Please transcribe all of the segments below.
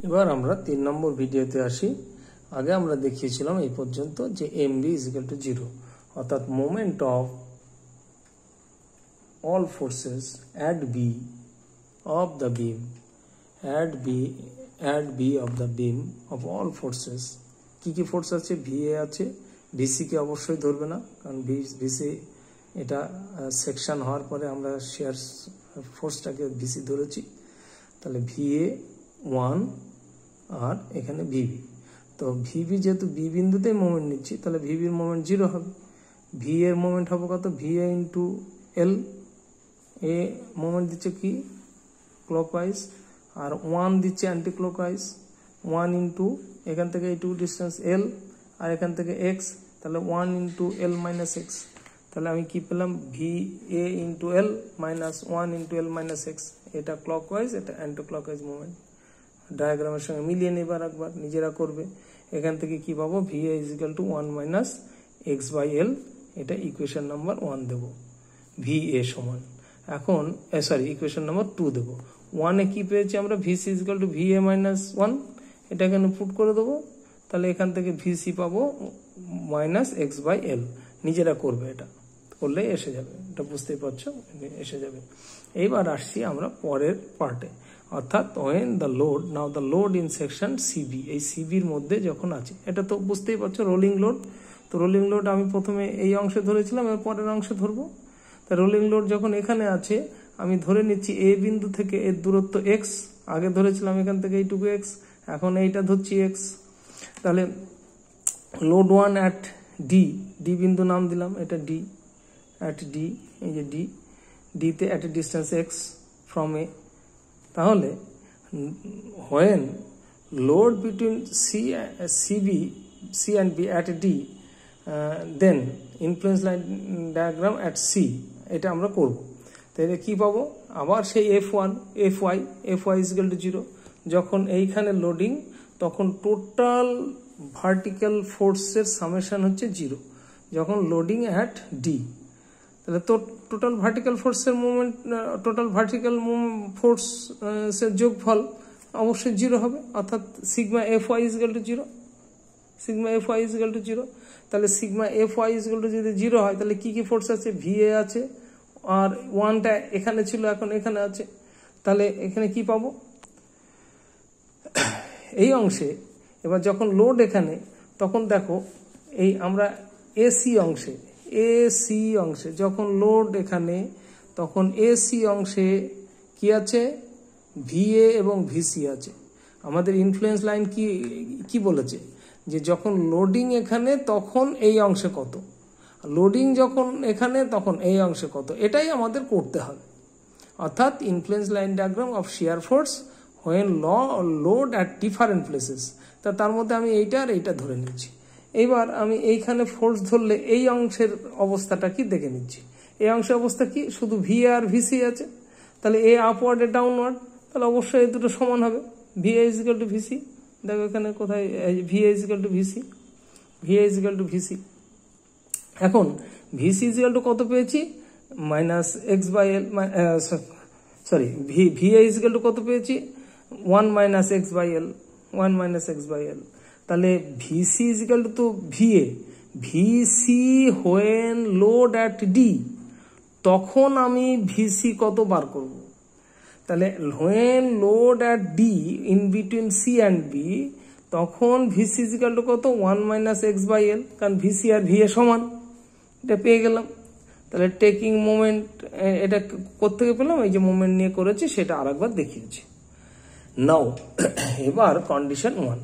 এবার আমরা 3 নম্বর ভিডিওতে আসি। আগে আমরা দেখিয়েছিলাম এই পর্যন্ত যে mv = 0, অর্থাৎ moment of all forces at b of the beam of the beam of all forces। কি ফোর্স আছে? va আছে, vc কে অবশ্যই ধরবে না, কারণ vc এটা সেকশন হওয়ার পরে আমরা শেয়ার ফোর্সটাকে vc ধরেছি। তাহলে va 1 আর এখানে vb। তো vb যেহেতু b বিন্দুতেই মোমেন্ট নিচ্ছি, তাহলে vb এর মোমেন্ট 0 হবে। v এর মোমেন্ট হবে কত? va into l। A moment দিচ্ছে কি? ক্লকওয়াইজ। আর 1 দিচ্ছে অ্যান্টি ক্লকওয়াইজ। 1 ইন্টু এখান থেকে এইটুকু ডিস্টেন্স l, আর এখান থেকে x, তাহলে 1 ইন্টু l মাইনাস x। তাহলে আমি কি পেলাম? va into l minus 1 into l minus x। এটা ক্লকওয়াইজ, এটা অ্যান্টি ক্লকওয়াইজ মোমেন্ট। ডায়াগ্রামের সঙ্গে মিলিয়ে নেবার একবার নিজেরা করবে। এখান থেকে কি পাবো? va = 1 minus x/l। এটা ইকুয়েশন নাম্বার 1 দেব। va সমান এখন ইকুয়েশন নাম্বার 2 দেব। 1 এ কি পেয়েছি আমরা? vc = va minus 1। এটা এখানে পুট করে দেবো। তাহলে এখান থেকে vc পাবো মাইনাস x/l। নিজেরা করবে, এটা করলে এসে যাবে, এটা বুঝতেই পারছো, এসে যাবে। এইবার আসছি আমরা পরের পার্টে, অর্থাৎ when the load, now the load in section cb, এই cb এর মধ্যে যখন আছে, এটা তো বুঝতেই পারছো রোলিং লোড। তো রোলিং লোড আমি প্রথমে এই অংশে ধরেছিলাম, এর পরের অংশে ধরবো। তা রোলিং লোড যখন এখানে আছে, আমি ধরে নিচ্ছি এ বিন্দু থেকে এর দূরত্ব x। আগে ধরেছিলাম এখান থেকে এইটুকু x, এখন এইটা ধরছি x। তাহলে লোড 1 অ্যাট ডি, ডি বিন্দু নাম দিলাম, এটা ডি, অ্যাট ডি, এই যে ডি, ডিতে at a distance x from a. তাহলে when load between c and b at d, then influence line diagram at c, এটা আমরা করব। তাহলে কি পাবো? আবার সেই fy = 0। যখন এইখানে লোডিং, তখন টোটাল ভার্টিক্যাল ফোর্সের সামেশন হচ্ছে 0 যখন লোডিং অ্যাট ডি। তাহলে তো টোটাল ভার্টিক্যাল ফোর্সের মুভমেন্ট, টোটাল ভার্টিক্যাল ফোর্সের যোগফল অবশ্যই 0 হবে, অর্থাৎ সিগমা fy = 0। Sigma fy = 0। তাহলে সিগমা fy যদি 0 হয়, তাহলে কি ফোর্স আছে? va আছে, আর 1টা এখানে ছিল, এখন এখানে আছে। তাহলে এখানে কি পাবো? এই অংশে এবার যখন লোড এখানে, তখন দেখো এই আমরা এসি অংশে যখন লোড এখানে, তখন এসি অংশে কি আছে? va এবং vc আছে। আমাদের ইনফ্লুয়েন্স লাইন কি বলেছে? যে যখন লোডিং এখানে, তখন এই অংশে কত, লোডিং যখন এখানে, তখন এই অংশে কত, এটাই আমাদের করতে হবে। অর্থাৎ influence line diagram of shear force when load at different places। তার মধ্যে আমি এইটা আর এইটা ধরে নিচ্ছি। এইবার আমি এইখানে ফোর্স ধরলে এই অংশের অবস্থাটা কি দেখে নিচ্ছি। এই অংশের অবস্থা কি? শুধু va আর vc আছে। তাহলে এ আপওয়ার্ড, এ ডাউনওয়ার্ড, তাহলে অবশ্যই এই দুটো সমান হবে। va = vc, দেখো এখানে কোথায় va = vc। এখন vc = কত পেয়েছি? মাইনাস x/l, va = কত পেয়েছি? 1 মাইনাস x/l, 1 মাইনাস x/l। তাহলে vc = তো va, vc when load at d, তখন আমি vc কত বার করব? তাহলে when load at d in between c and b, তখন vc = কত? 1 মাইনাস x/l, কারণ vc আর va সমান, এটা পেয়ে গেলাম। তাহলে টেকিং মোমেন্ট, এটা কোত্থেকে পেলাম? এই যে মোমেন্ট নিয়ে করেছি, সেটা আরেকবার দেখিয়েছি। নাও এবার condition 1,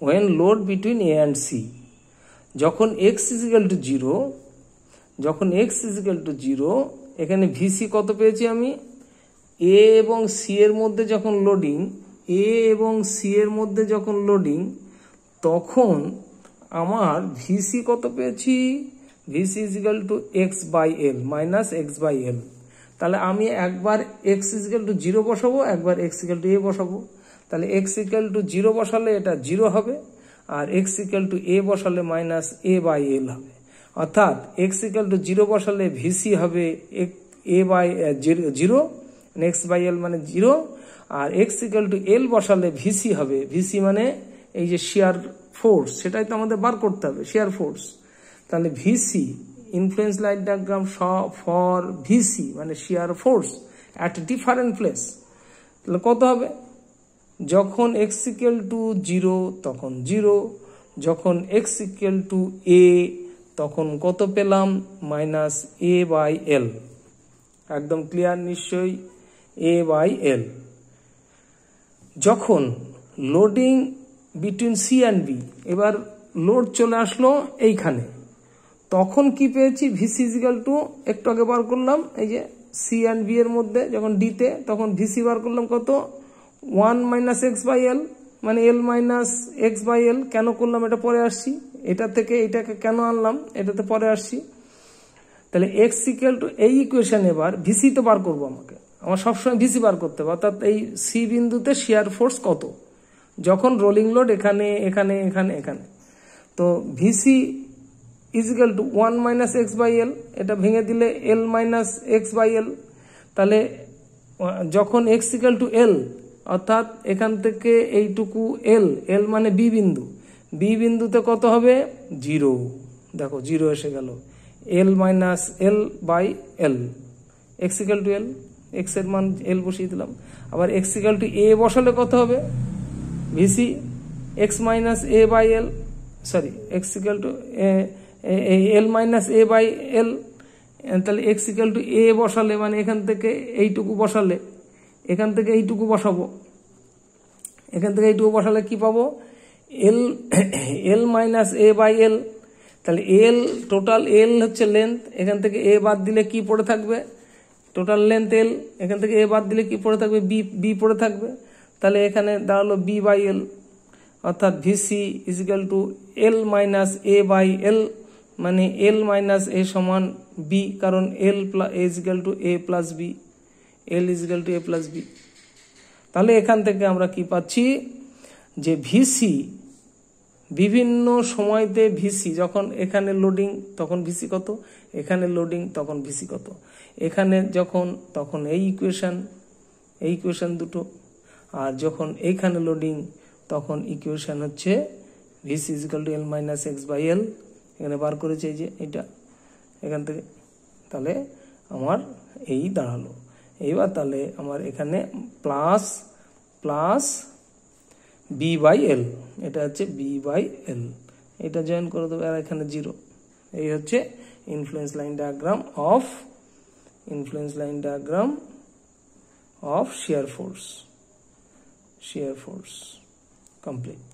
when load between a and c, যখন x = 0, এখানে vc কত পেয়েছি আমি? a এবং c এর মধ্যে যখন লোডিং, তখন আমার vc কত পেয়েছি? vc = x/l minus x/l। তাহলে আমি একবার x = 0 বসাবো, একবার x = a বসাবো। তাহলে x = 0 বসালে এটা 0 হবে, আর x = a বসালে মাইনাস a/l হবে। অর্থাৎ x = 0 বসালে vc হবে a/0, x/l মানে 0, আর x ইকুয়াল টু এল বসালে ভিসি হবে, ভিসি মানে এই যে শিয়ার ফোর্স, সেটাই তো আমাদের বার করতে হবে, শিয়ার ফোর্স। তাহলে VC influence line diagram for VC মানে shear force at different place, তাহলে কত হবে? যখন x ইকুয়াল টু 0 তখন 0, যখন x ইকুয়াল টু a তখন কত পেলাম? Minus a by L. একদম ক্লিয়ার নিশ্চয়ই? a by L. যখন loading between C and B, এবার লোড চলে আসলো এইখানে, তখন কি পেয়েছি? ভিসি ইজিক্যাল টু, একটু আগে বার করলাম এই যে সি অ্যান্ড বি এর মধ্যে যখন ডিতে, তখন ভিসি বার করলাম কত? 1 মাইনাস এক্স বাই এল, মানে এল মাইনাস এক্স বাই এল। কেন করলাম এটা পরে আসছি, এটা থেকে এটাকে কেন আনলাম এটাতে পরে আসছি। তাহলে এক্স ইকুয়াল টু এই ইকুয়েশন, এবার ভিসি তো বার করবো, আমার সবসময় ভিসি বার করতে হবে, অর্থাৎ এই সি বিন্দুতে শিয়ার ফোর্স কত যখন রোলিং লোড এখানে এখানে এখানে এখানে। তো VC equal to 1 minus X by L, এটা ভেঙে দিলে L minus X by L. তাহলে যখন এক্স ইকুয়াল টু এল, অর্থাৎ এখান থেকে এইটুকু এল, এল মানে বি বিন্দু, বি বিন্দুতে কত হবে? 0। দেখো 0 এসে গেল, L minus L by L, X equal to L, X এর মান এল বসিয়ে দিলাম। আবার এক্স ইকুয়াল টু এ বসালে কত হবে? VC X minus A by L, sorry X equal to L minus A by L. তাহলে এক্স ইকুয়াল টু এ বসালে মানে এখান থেকে এইটুকু বসালে, এখান থেকে এইটুকু বসাবো, এখান থেকে এইটুকু বসালে কি পাবো? এল মাইনাস এ বাই এল। তাহলে এল টোটাল, এল হচ্ছে লেন্থ, এখান থেকে এ বাদ দিলে কি পড়ে থাকবে? টোটাল লেন্থ এল, এখান থেকে এ বাদ দিলে কি পড়ে থাকবে? বি পড়ে থাকবে। তাহলে এখানে দাঁড়ালো বি বাই এল, অর্থাৎ VC equal to L minus A by L, মানে এল মাইনাস এ সমান বি, কারণ L equal to A plus B, L equal to A plus B. তাহলে এখান থেকে আমরা কি পাচ্ছি? যে ভিসি বিভিন্ন সময়তে ভিসি, যখন এখানে লোডিং তখন ভিসি কত, এখানে লোডিং তখন ভিসি কত, এখানে যখন তখন এই ইকুয়েশন দুটো, আর যখন এইখানে লোডিং তখন ইকুয়েশন হচ্ছে VC equal to L minus X by L, এখানে বার করেছে এই যে এটা এখান থেকে। তাহলে আমার এই দাঁড়ালো। এইবার তাহলে আমার এখানে plus plus B by L, এটা হচ্ছে বি বাই এল, এটা জয়েন করে দেবো, আর এখানে 0। এই হচ্ছে influence line diagram of shear force complete.